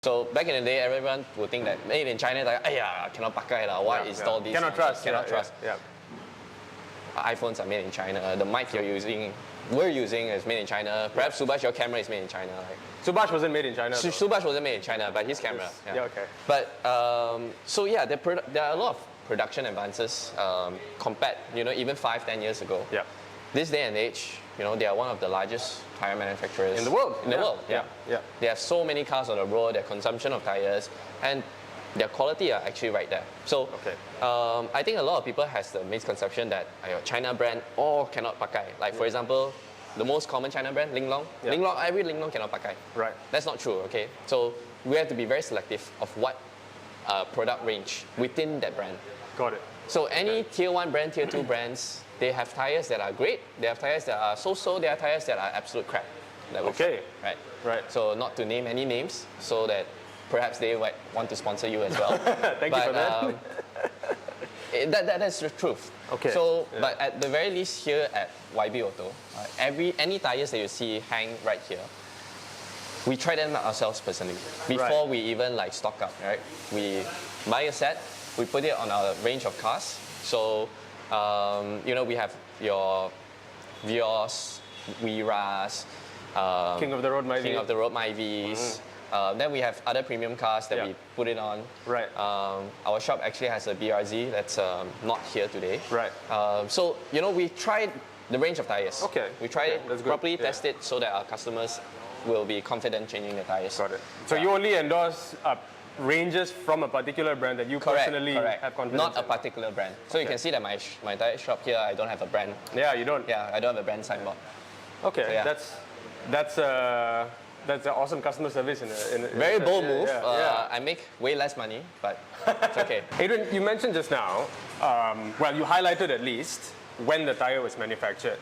So back in the day, everyone would think that made in China, like, cannot pakai lah. Why install this? Cannot trust. Cannot trust. Yeah. iPhones are made in China. The mic we're using is made in China. Perhaps Subhash, your camera is made in China. Right? Subash wasn't made in China. Subhash wasn't made in China, but his camera. Okay. But so yeah, there are a lot of production advances compared, even 5-10 years ago. Yeah. This day and age, they are one of the largest tire manufacturers in the world. In the world, yeah. They have so many cars on the road, their consumption of tires, and their quality are actually right there. So I think a lot of people has the misconception that China brand all cannot pakai. Like for example, the most common China brand, Linglong. Linglong, every Linglong cannot pakai. Right. That's not true, okay? So we have to be very selective of what product range within that brand. Got it. So any tier 1 brand, tier 2 brands, they have tires that are great, they have tires that are so-so, they have tires that are absolute crap. Right. So not to name any names, so that perhaps they might want to sponsor you as well. Thank you for that. That's the truth. Okay. So, but at the very least here at YB Auto, any tires that you see hang right here, we try them ourselves personally before we even stock up. Right? We buy a set, we put it on our range of cars. So, we have your Vios, Viras, King of the Road Myvis. Then we have other premium cars that we put it on. Right. Our shop actually has a BRZ that's not here today. Right. So, we tried the range of tires. Okay. We tried it properly, test it so that our customers will be confident changing the tires. Got it. So you only endorse ranges from a particular brand that you personally have confidence Not a particular brand. So you can see that my tire shop here, I don't have a brand. Yeah, you don't? Yeah, I don't have a brand signboard. Okay, so that's an awesome customer service. Very bold move. I make way less money, but it's okay. Adrian, you mentioned just now, you highlighted at least when the tire was manufactured.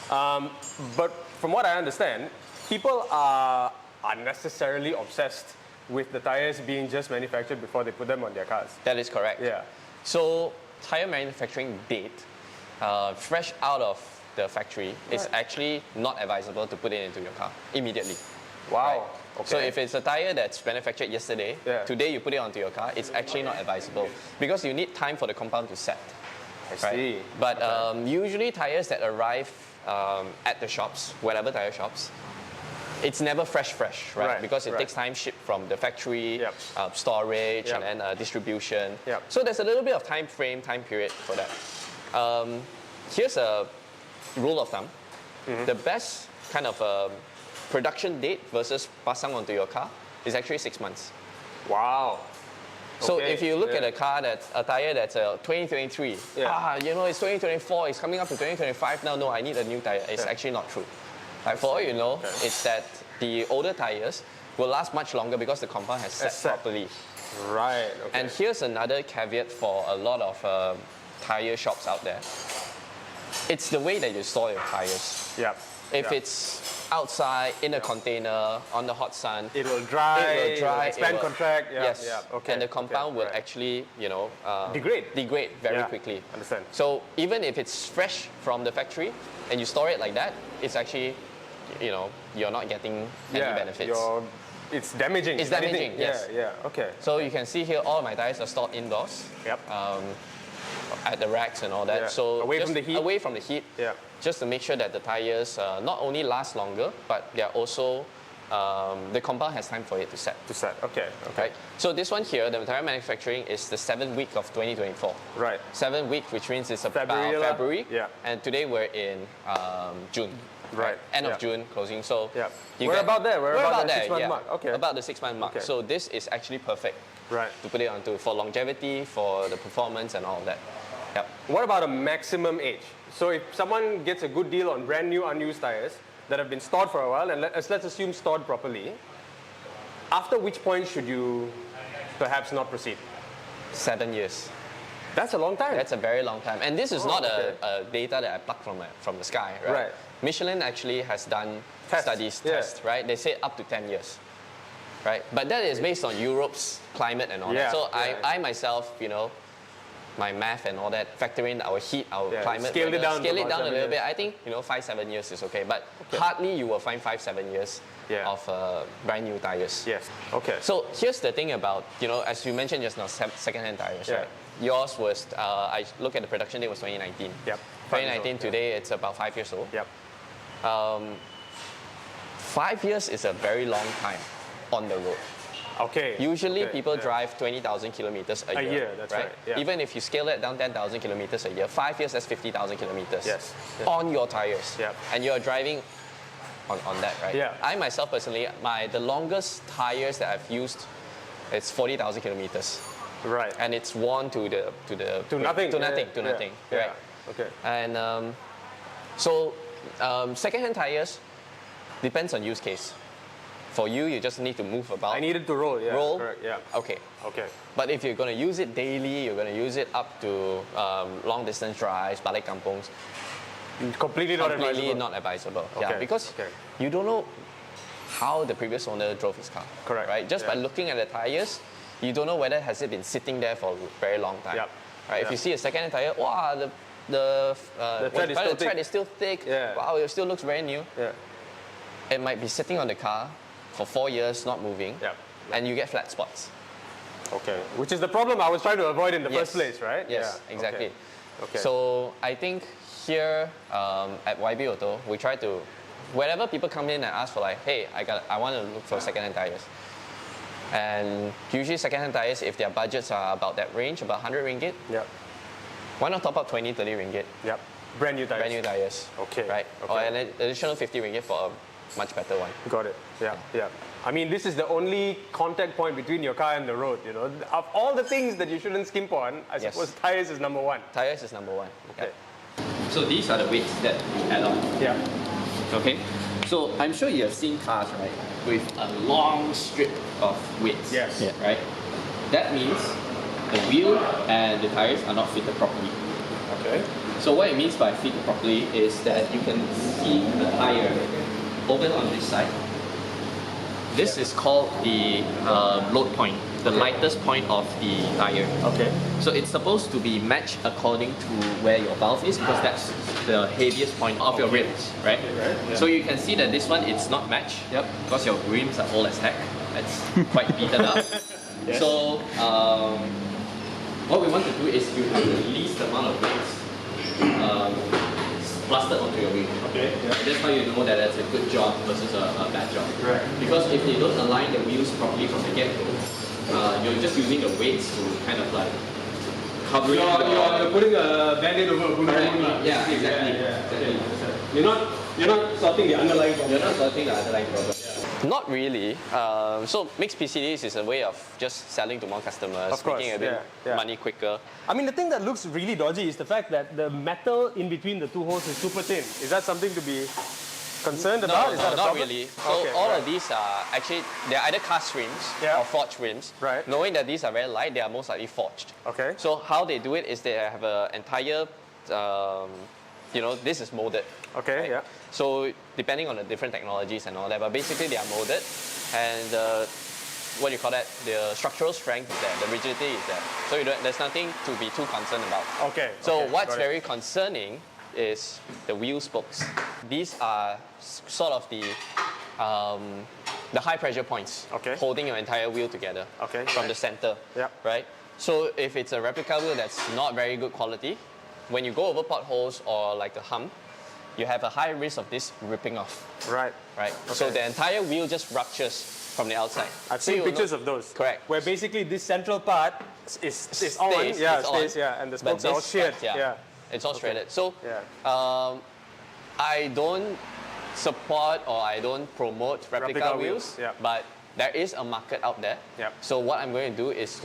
But from what I understand, people are unnecessarily obsessed with the tires being just manufactured before they put them on their cars. That is correct. Yeah. So tire manufacturing date, fresh out of the factory, is actually not advisable to put it into your car immediately. Wow. Right? Okay. So if it's a tire that's manufactured yesterday, today you put it onto your car, it's actually not advisable because you need time for the compound to set. I see. But usually tires that arrive at the shops, whatever tire shops, it's never fresh, right? Because it takes time shipped from the factory, storage, and then distribution. So there's a little bit of time period for that. Here's a rule of thumb. The best kind of production date versus pasang onto your car is actually 6 months. Wow. So if you look at a tire that's 2023, it's 2024, it's coming up to 2025 now, no, I need a new tire. It's actually not true. Like for all you know, it's that the older tires will last much longer because the compound has set properly. Right. Okay. And here's another caveat for a lot of tire shops out there. It's the way that you store your tires. If it's outside in a container on the hot sun, it will dry. Expand, contract. Okay. And the compound will actually, degrade very quickly. Understand. So even if it's fresh from the factory and you store it like that, it's actually, you're not getting any benefits. It's damaging. It's damaging. Yes. Okay. So you can see here, all my tires are stored indoors. At the racks and all that. So away from the heat. Away from the heat. Just to make sure that the tires not only last longer, but they're also the compound has time for it to set. Okay. Right. So this one here, the tire manufacturing is the 7th week of 2024. Right. 7th week, which means it's about February. And today we're in June. Right. End of June closing. So we're about there. We're about the 6 month mark. Okay. About the 6 month mark. So this is actually perfect. To put it onto for longevity, for the performance and all of that. What about a maximum age? So if someone gets a good deal on brand new unused tires that have been stored for a while, and let's assume stored properly, after which point should you perhaps not proceed? 7 years. That's a long time. That's a very long time. And this is not a data that I plucked from the sky, right? Michelin actually has done tests, right? They say up to 10 years. Right, but that is based on Europe's climate and all that. So I myself, my math and all that, factor in our heat, our climate, scale it down a little bit. I think 5-7 years is okay, but hardly you will find 5-7 years of brand new tires. Yes. Okay. So here's the thing about, as you mentioned just now, second-hand tires, right? Yours was, I look at the production date was 2019. Yep. 2019, today it's about 5 years old. Yep. 5 years is a very long time on the road. Okay. Usually people drive 20,000 kilometers a year. That's right. Yeah. Even if you scale it down 10,000 kilometers a year, 5 years, that's 50,000 kilometers on your tires. Yep. And you're driving on that, right? Yeah. I myself personally, the longest tires that I've used, it's 40,000 kilometers. Right. And it's worn to nothing. Right? Yeah. Okay. And so second-hand tires depends on use case. For you, you just need to move about. I needed to roll, yeah. Roll? Correct, yeah. Okay. Okay. But if you're going to use it daily, you're going to use it up to long distance drives, balik kampungs. Completely not advisable. Okay. Yeah, because you don't know how the previous owner drove his car. Correct. Right? Just by looking at the tires, you don't know whether has it been sitting there for a very long time. Yep. Right? If you see a second-hand tire, wow, the tread is still thick. Yeah. Wow, it still looks very new. Yeah. It might be sitting on the car for 4 years, not moving, and you get flat spots. Okay, which is the problem I was trying to avoid in the first place, right? Yes, exactly. Okay. So I think here at YB Auto, we try to, whenever people come in and ask for like, hey, I want to look for second-hand tires. And usually second-hand tires, if their budgets are about that range, about 100 ringgit, why not top up 20, 30 ringgit? Yep. Brand new tires. Brand new tires. Okay. Right? Okay. Or an additional 50 ringgit for a much better one. Got it. Yeah. I mean, this is the only contact point between your car and the road, Of all the things that you shouldn't skimp on, I suppose tires is number one. Tires is number one. Okay. Yeah. So these are the weights that we add on. Yeah. Okay. So I'm sure you have seen cars, right, with a long strip of weights. Yes. Yeah. Right? That means the wheel and the tires are not fitted properly. Okay. So what it means by fitted properly is that you can see the tire over on this side. This is called the load point, the lightest point of the tire. Okay. So it's supposed to be matched according to where your valve is, because that's the heaviest point of your rims, right? Yeah. So you can see that this one, it's not matched, because your rims are old as heck. It's quite beaten up. Yes. So what we want to do is you have the least amount of weights plastered onto your wheel. Okay. Yeah. That's how you know that it's a good job versus a bad job. Right. Because if they don't align the wheels properly from the get-go, you're just using the weights to kind of like cover You're putting a band-aid over a bullet wound. Yeah, exactly. You're not sorting the underlying problem. You're not sorting the underlying problem. Not really. So mixed PCDs is a way of just selling to more customers, Of course, making a bit money quicker. I mean, the thing that looks really dodgy is the fact that the metal in between the two holes is super thin. Is that something to be concerned about? No, is that a not problem? really. So all of these are actually, they're either cast rims or forged rims. Right. Knowing that these are very light, they are most likely forged. Okay. So how they do it is they have an entire, this is molded. Okay, right? yeah. So depending on the different technologies and all that, but basically they are molded, and the structural strength is there, the rigidity is there. So there's nothing to be too concerned about. Okay. So what's very concerning is the wheel spokes. These are sort of the high pressure points holding your entire wheel together from the center. Yeah. Right? So if it's a replica wheel that's not very good quality, when you go over potholes or like a hump, you have a high risk of this ripping off. Right. Right. Okay. So the entire wheel just ruptures from the outside. I've seen pictures of those. Correct. Where basically this central part is on, and the spokes are all sheared. It's all shredded. So I don't support or I don't promote replica wheels, but there is a market out there. So what I'm going to do is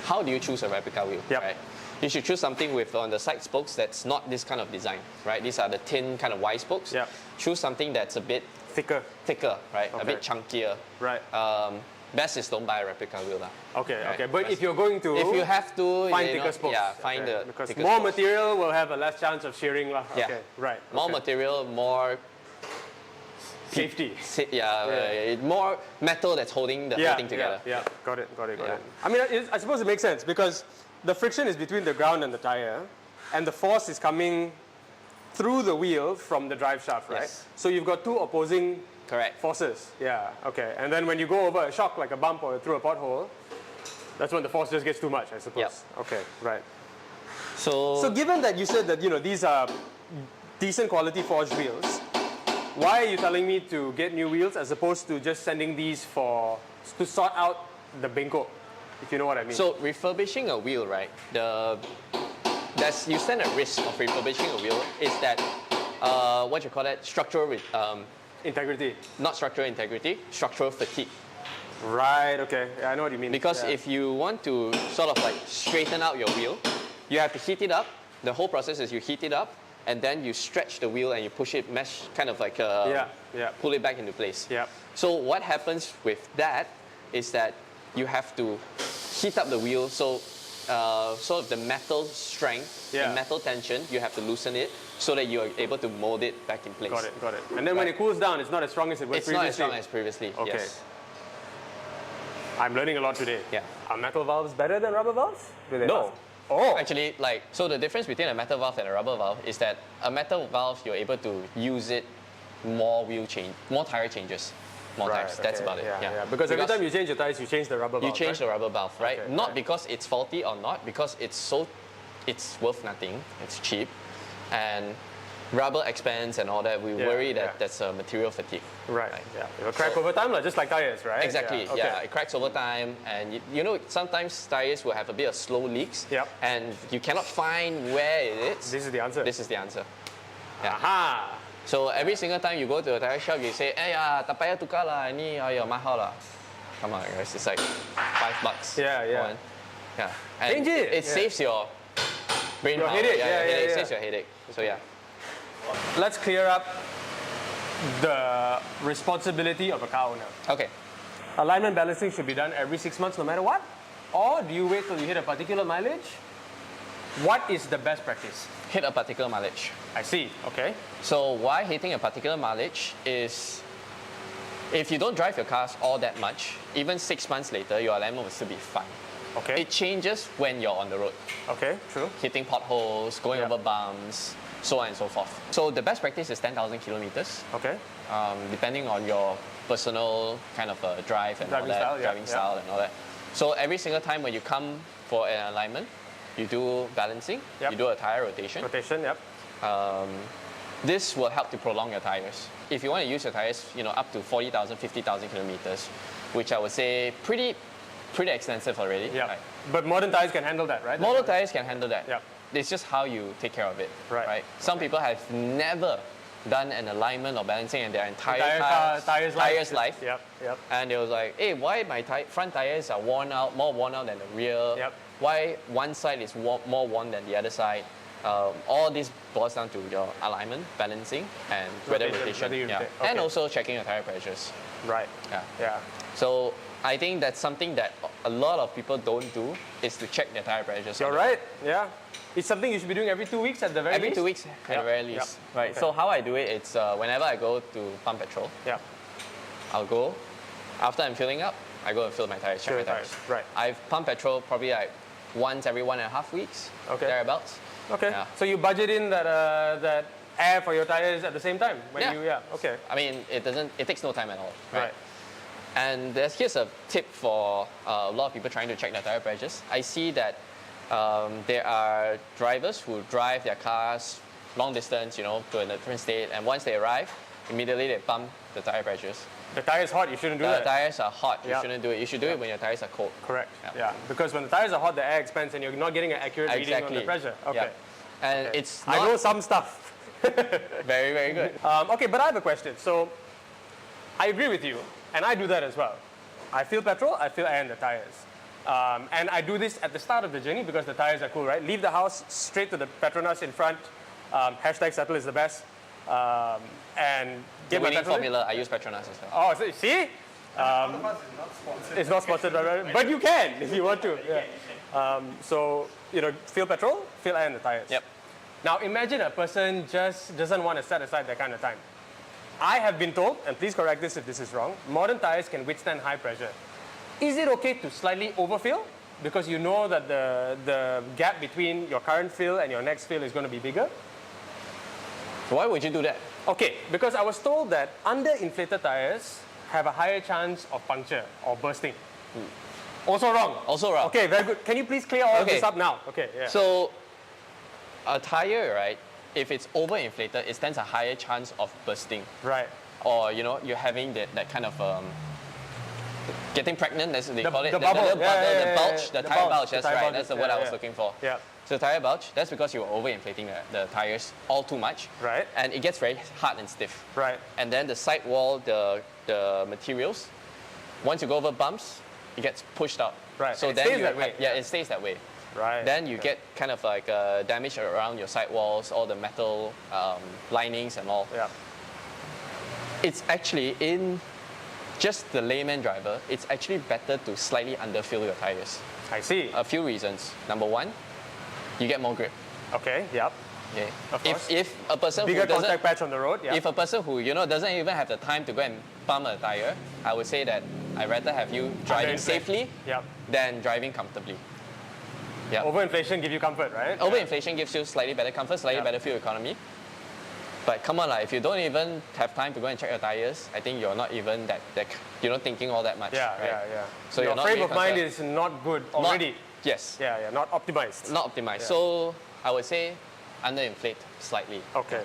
how do you choose a replica wheel? Right? You should choose something with on the side spokes that's not this kind of design, right? These are the thin kind of Y spokes. Choose something that's a bit thicker, right? A bit chunkier. Right. Best is don't buy a replica wheel. Okay. But if you're going to, if you have to, find thicker spokes. Find the because thicker more spokes. material will have a less chance of shearing. Okay. Right. More material, more safety. More metal that's holding the whole thing together. Got it. I mean, I suppose it makes sense because the friction is between the ground and the tire, and the force is coming through the wheel from the drive shaft, right? Yes. So you've got two opposing Correct. Forces, yeah, okay. And then when you go over a shock, like a bump or through a pothole, that's when the force just gets too much, I suppose. Yep. Okay, right. So, So given that you said that, these are decent quality forged wheels, why are you telling me to get new wheels as opposed to just sending these to sort out the bingo, if you know what I mean? so refurbishing a wheel, right? You stand at risk of refurbishing a wheel is that what you call that, structural integrity. not structural integrity, structural fatigue. Right, okay. Yeah, I know what you mean. Because if you want to sort of like straighten out your wheel, you have to heat it up. The whole process is you heat it up, and then you stretch the wheel and you push it, kind of like pull it back into place. Yeah. So what happens with that is that you have to heat up the wheel, so sort of the metal strength, the metal tension, you have to loosen it so that you are able to mold it back in place. Got it. And then when it cools down, it's not as strong as it was previously. It's not as strong as previously, okay. Yes. I'm learning a lot today. Yeah. Are metal valves better than rubber valves? No. Oh. Actually, so the difference between a metal valve and a rubber valve is that a metal valve, you're able to use it more tire changes. More times. Okay. That's about it. Yeah. Because every time you change your tires, you change the rubber valve. You change the rubber valve, right? Okay, not because it's faulty or not, because it's worth nothing. It's cheap, and rubber expands and all that. We worry that that's a material fatigue. Right. Yeah. It'll crack over time, just like tires, right? Exactly. Yeah. It cracks over time, and sometimes tires will have a bit of slow leaks. Yep. And you cannot find where it is. This is the answer. This is the answer. Yeah. Aha. So every single time you go to a tire shop, you say, "Hey, tak payah tukar lah, ini mahal lah." Come on, guys, it's like $5. Yeah. Yeah. And Change it. It saves your brain power. Headache. It saves your headache. So yeah. Let's clear up the responsibility of a car owner. Okay. Alignment balancing should be done every 6 months, no matter what? Or do you wait till you hit a particular mileage? What is the best practice? Hit a particular mileage. I see. Okay. So why hitting a particular mileage is, if you don't drive your cars all that much, even 6 months later, your alignment will still be fine. Okay. It changes when you're on the road. Okay, true. Hitting potholes, going over bumps, so on and so forth. So the best practice is 10,000 kilometers. Okay. Depending on your personal kind of drive and driving style and all that. So every single time when you come for an alignment, you do balancing, you do a tire rotation. This will help to prolong your tires. If you want to use your tires, up to 40,000, 50,000 kilometers, which I would say pretty extensive already. Yeah. Right? But modern tires can handle that, right? Modern tires can handle that. Yeah. It's just how you take care of it. Right. Some people have never done an alignment or balancing in their entire tires life. Yep. And they was like, hey, why my front tires are more worn out than the rear? Yep. Why one side is more worn than the other side? All this boils down to your alignment, balancing, and weather rotation. Okay. And also checking your tire pressures. Right. Yeah. So I think that's something that a lot of people don't do, is to check their tire pressures. You're right. Yeah. It's something you should be doing every 2 weeks at the very least. Every 2 weeks at the very least. Right. Okay. So how I do it, it's whenever I go to pump petrol, I'll go. After I'm filling up, I go and fill my tires, check my tires. Right. I've pumped petrol probably like once every 1.5 weeks, thereabouts. Okay. Yeah. So you budget in that air for your tires at the same time? Okay. I mean, it takes no time at all. Right. And here's a tip for a lot of people trying to check their tire pressures. I see that there are drivers who drive their cars long distance, to a different state, and once they arrive, immediately they pump the tire pressures. The tire's hot, you shouldn't do that. The tires are hot, you shouldn't do it. You should do it when your tires are cold. Correct. Yeah. Because when the tires are hot, the air expands and you're not getting an accurate reading on the pressure. Okay. And it's not... I know some stuff. Very, very good. Okay, but I have a question. So I agree with you, and I do that as well. I fill petrol, I fill air in the tires. And I do this at the start of the journey because the tires are cool, right? Leave the house, straight to the Petronas in front. Hashtag settle is the best. And the winning formula, I use Petronas as well. Oh, so, see? It's not sponsored, but you can if you want to. So, fill petrol, fill air in the tires. Yep. Now, imagine a person just doesn't want to set aside that kind of time. I have been told, and please correct this if this is wrong, modern tires can withstand high pressure. Is it okay to slightly overfill? Because you know that the gap between your current fill and your next fill is going to be bigger? Why would you do that? Okay, because I was told that underinflated tires have a higher chance of puncture or bursting. Also wrong. Also wrong. Okay, very good. Can you please clear all of this up now? Okay, yeah. So a tire, right, if it's overinflated, it stands a higher chance of bursting. Right. Or, you're having that kind of getting pregnant, as they call it. The bubble. The bulge, the tire bulge, that's right. bulge, That's the word I was looking for. Yeah. So tire bulge, that's because you're overinflating the tires all too much. Right. And it gets very hard and stiff. Right. And then the sidewall, the materials, once you go over bumps, it gets pushed out. Right. So it then stays that way. Yeah, it stays that way. Right. Then you get kind of like damage around your sidewalls, all the metal linings and all. Yeah. It's actually, in just the layman driver, it's actually better to slightly underfill your tires. I see. A few reasons. Number one, you get more grip. Okay, yep. Okay. Of course. If a person Bigger who doesn't, contact patch on the road, yeah. if a person who doesn't even have the time to go and pump a tire, I would say that I'd rather have you driving safely than driving comfortably. Yeah. Overinflation give you comfort, right? Overinflation gives you slightly better comfort, slightly better fuel economy. But come on, if you don't even have time to go and check your tires, I think you're not even that you're not thinking all that much. Yeah, right? yeah. So your you're not frame really of mind is not good already. Yes. Yeah, not optimized. Not optimized. Yeah. So I would say underinflate slightly. Okay.